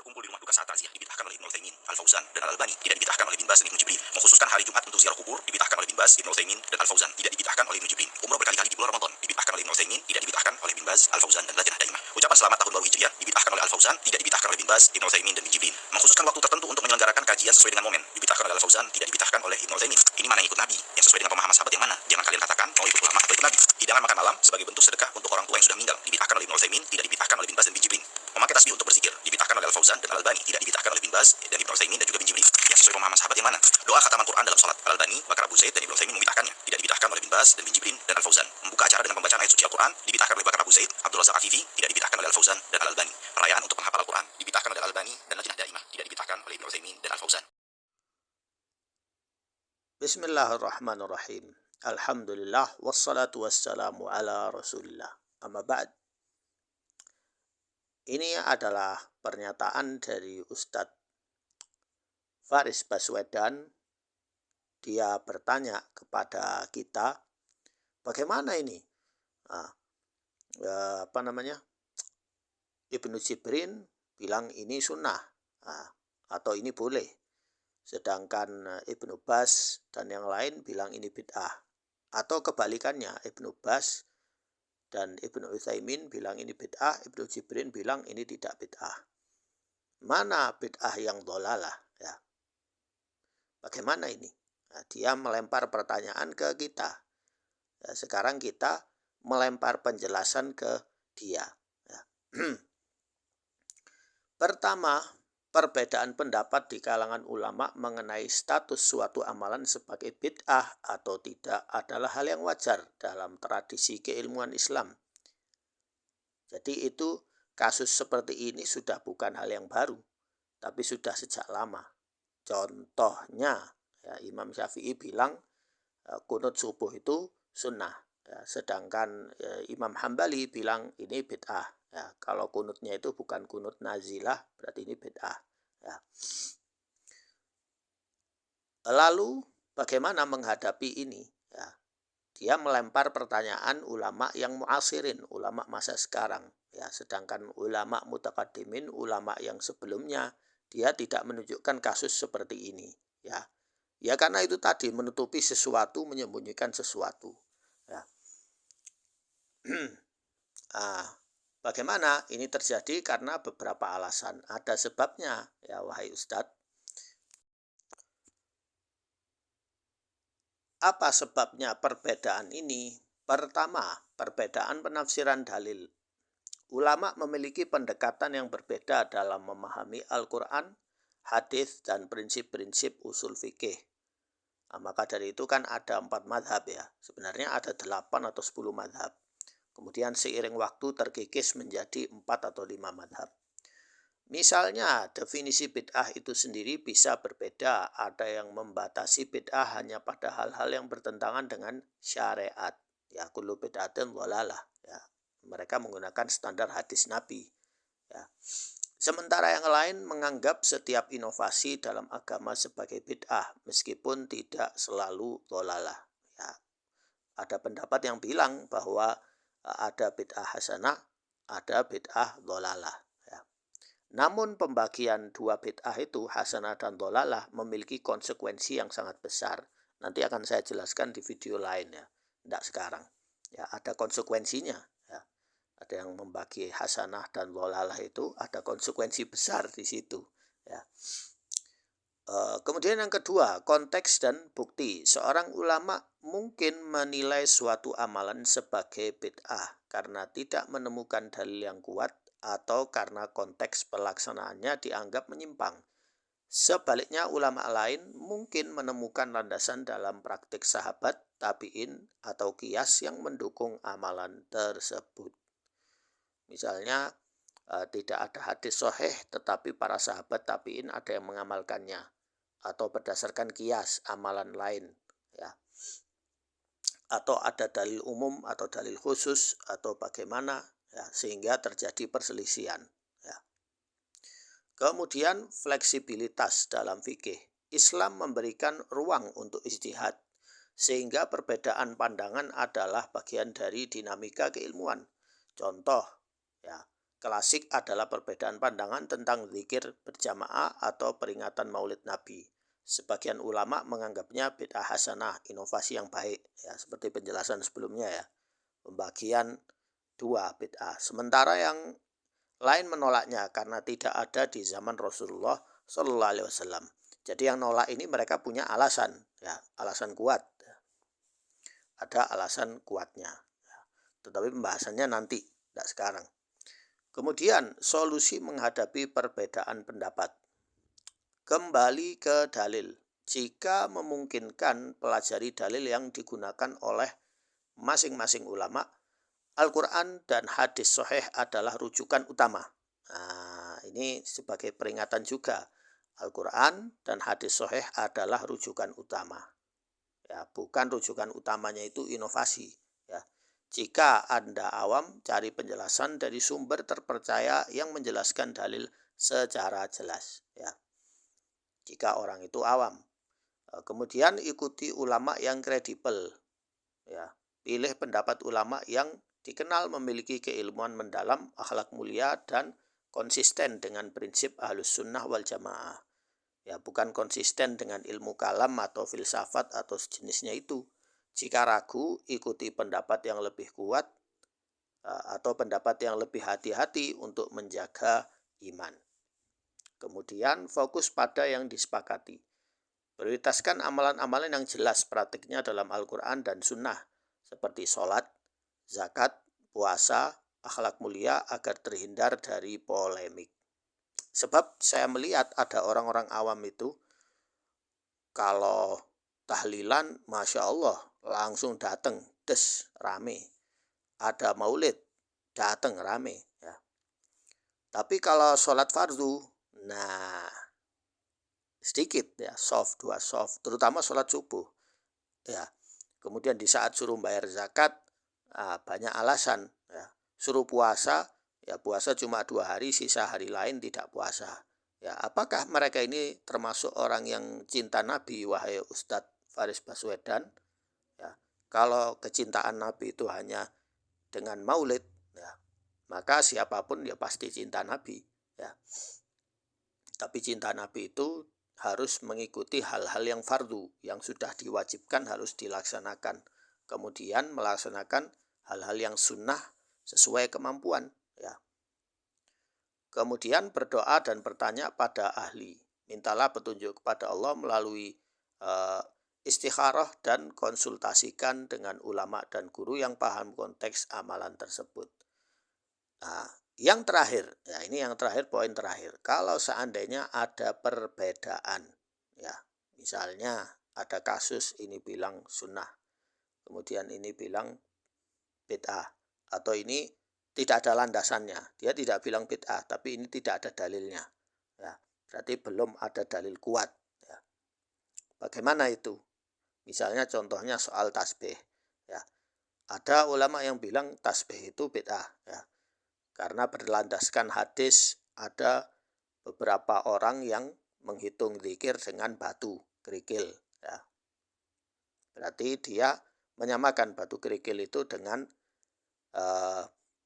berkumpul di rumah duka saat takziah dibid'ahkan oleh Ibnu Utsaimin, Al-Fauzan, dan Al-Albani. Tidak dibid'ahkan oleh Ibnu Baz dan Ibnu Jibrin. Mengkhususkan hari Jumat untuk ziarah kubur dibid'ahkan oleh Ibnu Baz, Ibnu Utsaimin, dan Al-Fauzan. Tidak dibid'ahkan oleh Ibnu Jibrin. Umroh berkali-kali di bulan Ramadan dibid'ahkan oleh Ibnu Utsaimin, tidak dibid'ahkan oleh Ibnu Baz, Al-Fauzan, dan Lajnah Daimah. Ucapan selamat tahun baru Hijriah dibid'ahkan oleh Al-Fauzan, tidak dibid'ahkan oleh Ibnu Baz, Ibnu Utsaimin, dan Ibnu Jibrin. Mengkhususkan waktu tertentu untuk menyelenggarakan kajian sesuai dengan momen dibid'ahkan oleh Al-Fauzan, tidak dibid'ahkan oleh Ibnu Utsaimin. Ini mana yang ikut Nabi? Yang sesuai dengan pemahaman sahabat yang mana? Jangan kalian katakan mau ikut ulama atau ikut Nabi. Hidangan makan malam sebagai bentuk sedekah untuk orang tua yang sudah meninggal dibid'ahkan oleh Ibnu Utsaimin, tidak dibid'ahkan oleh Ibnu Baz dan Ibnu Jibrin. Memakai tasbih untuk berzikir dibid'ahkan oleh Al-Fauzan dan Al-Albani, tidak dibid'ahkan oleh Ibnu Baz dan Ibnu Utsaimin dan juga Ibnu Jibrin. Yang sesuai pemahaman sahabat yang mana? Doa khataman Quran dalam salat Al-Albani, Bakar Abu Zaid dan Ibnu Utsaimin membid'ahkannya, tidak dibid'ahkan oleh Ibnu Baz dan Ibnu Jibrin dan Al-Fauzan. Membuka acara dengan pembacaan ayat suci Al-Quran dibid'ahkan oleh Bakar Abu Zaid, Abdul Razak Afifi, tidak dibid'ahkan oleh Al-Fauzan dan Al-Albani. Perayaan untuk penghafal Al-Quran dibid'ahkan oleh Al-Albani dan Lajnah Daimah, tidak dibid'ahkan oleh Ibnu Utsaimin dan Al-Fauzan. Bismillahirrahmanirrahim. Alhamdulillah wassalatu wassalamu ala Rasulillah. Amma ba'd. Ini adalah pernyataan dari Ustadz Faris Baswedan. Dia bertanya kepada kita, bagaimana ini? Ibnu Jibrin bilang ini sunnah atau ini boleh. Sedangkan Ibnu Baz dan yang lain bilang ini bid'ah. Atau kebalikannya, Ibnu Baz dan Ibnu Utsaimin bilang ini bid'ah, Ibnu Jibrin bilang ini tidak bid'ah. Mana bid'ah yang dhalalah? Ya. Bagaimana ini? Nah, dia melempar pertanyaan ke kita. Ya, sekarang kita melempar penjelasan ke dia. Ya. Pertama, perbedaan pendapat di kalangan ulama mengenai status suatu amalan sebagai bid'ah atau tidak adalah hal yang wajar dalam tradisi keilmuan Islam. Jadi itu kasus seperti ini sudah bukan hal yang baru, tapi sudah sejak lama. Contohnya, ya, Imam Syafi'i bilang kunut subuh itu sunnah, ya, sedangkan Imam Hambali bilang ini bid'ah. Ya, kalau kunutnya itu bukan kunut nazilah, berarti ini bid'ah. Ya. Lalu bagaimana menghadapi ini? Ya, dia melempar pertanyaan ulama yang muasirin, ulama masa sekarang. Ya, sedangkan ulama mutaqaddimin, ulama yang sebelumnya, dia tidak menunjukkan kasus seperti ini. Ya karena itu tadi, menutupi sesuatu, menyembunyikan sesuatu. Ya. Bagaimana ini terjadi? Karena beberapa alasan. Ada sebabnya, ya wahai Ustadz. Apa sebabnya perbedaan ini? Pertama, perbedaan penafsiran dalil. Ulama memiliki pendekatan yang berbeda dalam memahami Al-Quran, hadis, dan prinsip-prinsip usul fikih. Maka dari itu kan ada 4 madhab ya. Sebenarnya ada 8 atau 10 madhab. Kemudian seiring waktu terkikis menjadi 4 atau 5 madhab. Misalnya definisi bid'ah itu sendiri bisa berbeda. Ada yang membatasi bid'ah hanya pada hal-hal yang bertentangan dengan syariat. Ya, kullu bid'atin dhalalah. Ya, mereka menggunakan standar hadis Nabi. Ya. Sementara yang lain menganggap setiap inovasi dalam agama sebagai bid'ah, meskipun tidak selalu dhalalah. Ya. Ada pendapat yang bilang bahwa ada bid'ah hasanah, ada bid'ah dhalalah. Ya. Namun pembagian dua bid'ah itu, hasanah dan dhalalah, memiliki konsekuensi yang sangat besar. Nanti akan saya jelaskan di video lain ya, tidak sekarang. Ya, ada konsekuensinya. Ya. Ada yang membagi hasanah dan dhalalah itu ada konsekuensi besar di situ. Ya. Kemudian yang kedua, konteks dan bukti. Seorang ulama mungkin menilai suatu amalan sebagai bid'ah karena tidak menemukan dalil yang kuat atau karena konteks pelaksanaannya dianggap menyimpang. Sebaliknya, ulama lain mungkin menemukan landasan dalam praktik sahabat, tabi'in, atau qiyas yang mendukung amalan tersebut. Misalnya, tidak ada hadis sahih tetapi para sahabat tabi'in ada yang mengamalkannya, atau berdasarkan qiyas amalan lain, ya. Atau ada dalil umum atau dalil khusus atau bagaimana, ya, sehingga terjadi perselisihan. Ya. Kemudian fleksibilitas dalam fikih. Islam memberikan ruang untuk ijtihad, sehingga perbedaan pandangan adalah bagian dari dinamika keilmuan. Contoh, ya, klasik adalah perbedaan pandangan tentang zikir berjamaah atau peringatan Maulid Nabi. Sebagian ulama menganggapnya bid'ah hasanah, inovasi yang baik, ya, seperti penjelasan sebelumnya ya. Pembagian dua bid'ah. Sementara yang lain menolaknya karena tidak ada di zaman Rasulullah Shallallahu Alaihi Wasallam. Jadi yang nolak ini mereka punya alasan, ya, alasan kuat. Ada alasan kuatnya. Tetapi pembahasannya nanti, tidak sekarang. Kemudian solusi menghadapi perbedaan pendapat. Kembali ke dalil. Jika memungkinkan, pelajari dalil yang digunakan oleh masing-masing ulama. Al-Quran dan hadis sahih adalah rujukan utama. Nah, ini sebagai peringatan juga. Al-Quran dan hadis sahih adalah rujukan utama. Ya, bukan rujukan utamanya itu inovasi. Ya. Jika Anda awam, cari penjelasan dari sumber terpercaya yang menjelaskan dalil secara jelas. Ya. Jika orang itu awam. Kemudian ikuti ulama yang kredibel. Ya. Pilih pendapat ulama yang dikenal memiliki keilmuan mendalam, akhlak mulia, dan konsisten dengan prinsip Ahlus Sunnah wal Jamaah. Ya, bukan konsisten dengan ilmu kalam atau filsafat atau sejenisnya itu. Jika ragu, ikuti pendapat yang lebih kuat atau pendapat yang lebih hati-hati untuk menjaga iman. Kemudian fokus pada yang disepakati. Prioritaskan amalan-amalan yang jelas praktiknya dalam Al-Quran dan Sunnah, seperti sholat, zakat, puasa, akhlak mulia agar terhindar dari polemik. Sebab saya melihat ada orang-orang awam itu, kalau tahlilan, Masya Allah, langsung datang, rame. Ada maulid, datang rame. Ya. Tapi kalau sholat fardu, nah sedikit ya, soft, dua soft, terutama sholat subuh. Ya. Kemudian di saat suruh bayar zakat, banyak alasan. Ya. Suruh puasa, ya puasa cuma 2 hari, sisa hari lain tidak puasa. Ya, apakah mereka ini termasuk orang yang cinta Nabi, wahai Ustadz Faris Baswedan? Ya, kalau kecintaan Nabi itu hanya dengan maulid, ya, maka siapapun ya pasti cinta Nabi. Ya. Tapi cinta Nabi itu harus mengikuti hal-hal yang fardu, yang sudah diwajibkan harus dilaksanakan. Kemudian melaksanakan hal-hal yang sunnah sesuai kemampuan. Ya. Kemudian berdoa dan bertanya pada ahli. Mintalah petunjuk kepada Allah melalui istikharah dan konsultasikan dengan ulama dan guru yang paham konteks amalan tersebut. Nah, yang terakhir, ya ini yang terakhir, poin terakhir. Kalau seandainya ada perbedaan, ya misalnya ada kasus ini bilang sunnah, kemudian ini bilang bid'ah, atau ini tidak ada landasannya. Dia tidak bilang bid'ah, tapi ini tidak ada dalilnya. Ya, berarti belum ada dalil kuat. Ya. Bagaimana itu? Misalnya contohnya soal tasbih. Ya. Ada ulama yang bilang tasbih itu bid'ah. Ya. Karena berlandaskan hadis, ada beberapa orang yang menghitung zikir dengan batu kerikil. Ya. Berarti dia menyamakan batu kerikil itu dengan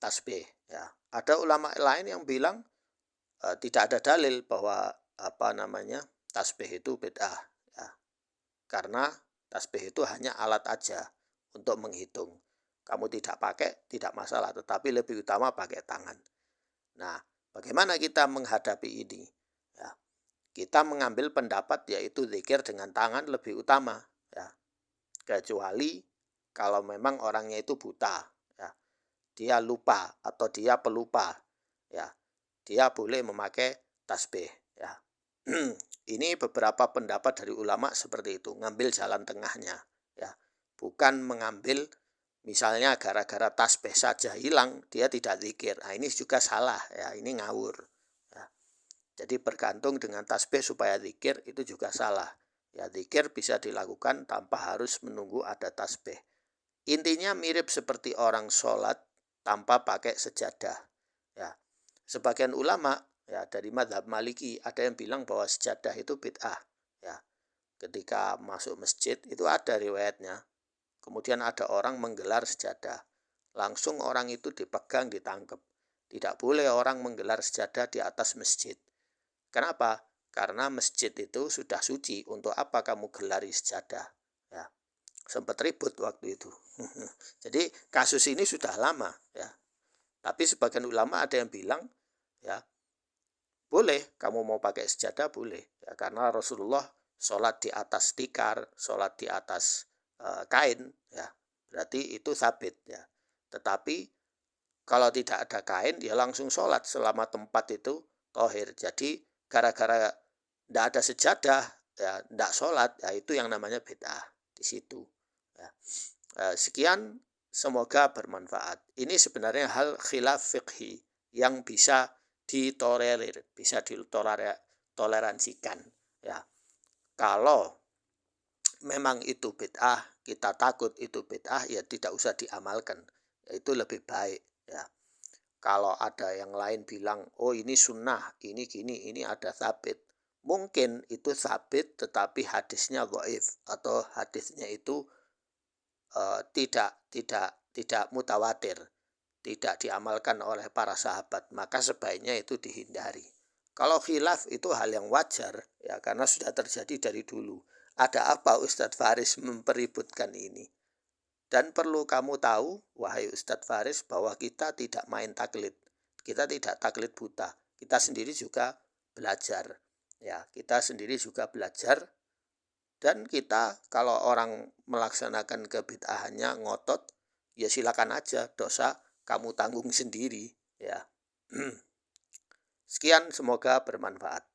tasbih. Ya. Ada ulama lain yang bilang tidak ada dalil bahwa tasbih itu bid'ah. Ya. Karena tasbih itu hanya alat aja untuk menghitung. Kamu tidak pakai tidak masalah, tetapi lebih utama pakai tangan. Nah, bagaimana kita menghadapi ini? Ya. Kita mengambil pendapat yaitu zikir dengan tangan lebih utama. Ya. Kecuali kalau memang orangnya itu buta. Dia lupa atau dia pelupa, ya, dia boleh memakai tasbih. Ya. Ini beberapa pendapat dari ulama seperti itu, ngambil jalan tengahnya, ya, bukan mengambil misalnya gara-gara tasbih saja hilang dia tidak zikir. Nah, ini juga salah, ya, ini ngawur. Ya. Jadi bergantung dengan tasbih supaya zikir itu juga salah. Ya, zikir bisa dilakukan tanpa harus menunggu ada tasbih. Intinya mirip seperti orang sholat tanpa pakai sejadah. Ya. Sebagian ulama ya dari mazhab Maliki ada yang bilang bahwa sejadah itu bid'ah. Ya. Ketika masuk masjid itu ada riwayatnya. Kemudian ada orang menggelar sejadah. Langsung orang itu dipegang, ditangkap. Tidak boleh orang menggelar sejadah di atas masjid. Kenapa? Karena masjid itu sudah suci. Untuk apa kamu gelari sejadah? Ya, sempat ribut waktu itu. Jadi kasus ini sudah lama, ya. Tapi sebagian ulama ada yang bilang, ya, boleh kamu mau pakai sejadah, boleh. Ya, karena Rasulullah sholat di atas tikar, sholat di atas kain, ya, berarti itu sabit, ya. Tetapi kalau tidak ada kain, dia langsung sholat selama tempat itu tohir. Jadi gara-gara tidak ada sejadah, ya tidak sholat, ya itu yang namanya bid'ah di situ. Ya. Sekian, semoga bermanfaat. Ini sebenarnya hal khilaf fiqhi yang bisa ditolerir, bisa ditoleransikan. Ya, kalau memang itu bid'ah, kita takut itu bid'ah, ya tidak usah diamalkan. Ya, itu lebih baik. Ya, kalau ada yang lain bilang, oh ini sunnah, ini gini, ini ada sabit. Mungkin itu sabit, tetapi hadisnya dhaif atau hadisnya itu tidak mutawatir, tidak diamalkan oleh para sahabat, maka sebaiknya itu dihindari. Kalau khilaf itu hal yang wajar, ya, karena sudah terjadi dari dulu. Ada apa Ustadz Faris mempeributkan ini? Dan perlu kamu tahu, wahai Ustadz Faris, bahwa kita tidak main taklid. Kita tidak taklid buta. Kita sendiri juga belajar. Ya, kita sendiri juga belajar. Dan kita kalau orang melaksanakan kebid'ahannya ngotot, ya silakan aja, dosa kamu tanggung sendiri, ya. Sekian, semoga bermanfaat.